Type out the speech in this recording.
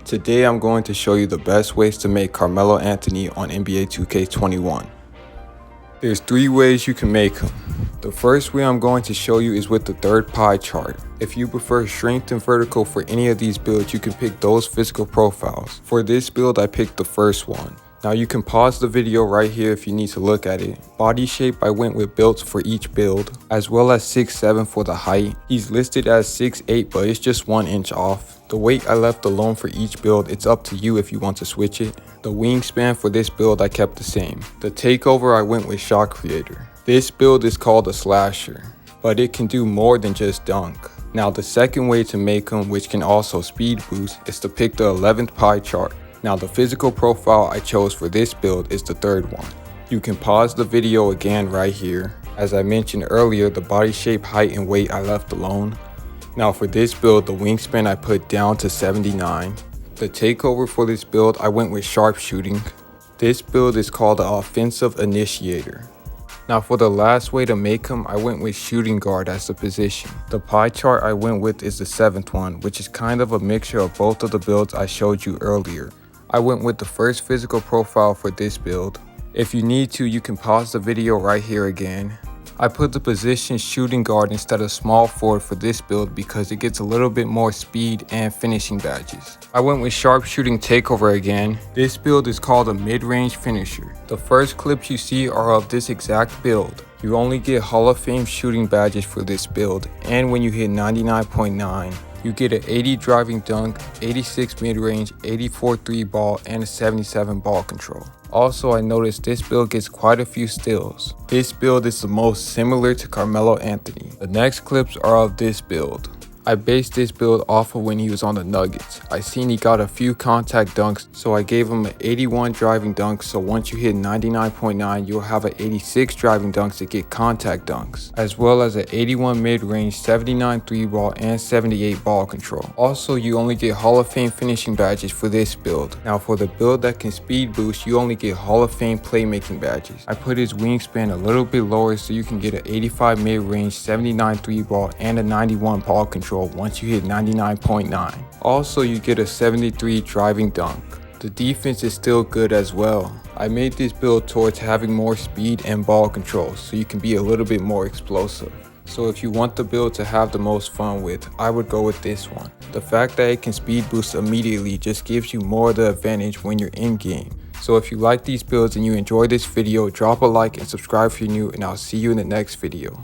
Today I'm going to show you the best ways to make Carmelo Anthony on NBA 2K21. There's 3 ways you can make him. The first way I'm going to show you is with the third pie chart. If you prefer strength and vertical for any of these builds, you can pick those physical profiles. For this build, I picked the first one. Now you can pause the video right here if you need to look at it. Body shape, I went with builds for each build, as well as 6'7" for the height. He's listed as 6'8", but it's just 1 inch off. The weight I left alone for each build, it's up to you if you want to switch it. The wingspan for this build I kept the same. The takeover, I went with shot creator. This build is called a slasher, but it can do more than just dunk. Now the second way to make him, which can also speed boost, is to pick the 11th pie chart. Now the physical profile I chose for this build is the third one. You can pause the video again right here. As I mentioned earlier, the body shape, height, and weight I left alone. Now for this build, the wingspan I put down to 79. The takeover for this build, I went with sharpshooting. This build is called the offensive initiator. Now for the last way to make him, I went with shooting guard as the position. The pie chart I went with is the 7th one, which is kind of a mixture of both of the builds I showed you earlier. I went with the first physical profile for this build. If you need to, you can pause the video right here again. I put the position shooting guard instead of small forward for this build because it gets a little bit more speed and finishing badges. I went with sharpshooting takeover again. This build is called a mid-range finisher. The first clips you see are of this exact build. You only get Hall of Fame shooting badges for this build, and when you hit 99.9, you get an 80 driving dunk, 86 mid-range, 84 3 ball, and a 77 ball control. Also, I noticed this build gets quite a few steals. This build is the most similar to Carmelo Anthony. The next clips are of this build. I based this build off of when he was on the Nuggets. I seen he got a few contact dunks, so I gave him an 81 driving dunk, so once you hit 99.9, you'll have an 86 driving dunks to get contact dunks, as well as an 81 mid-range, 79 3 ball, and 78 ball control. Also, you only get Hall of Fame finishing badges for this build. Now for the build that can speed boost, you only get Hall of Fame playmaking badges. I put his wingspan a little bit lower so you can get an 85 mid-range, 79 3 ball, and a 91 ball control once you hit 99.9. Also, you get a 73 driving dunk. The defense is still good as well. I made this build towards having more speed and ball control so you can be a little bit more explosive. So if you want the build to have the most fun with, I would go with this one. The fact that it can speed boost immediately just gives you more of the advantage when you're in game. So if you like these builds and you enjoyed this video, drop a like and subscribe if you're new, and I'll see you in the next video.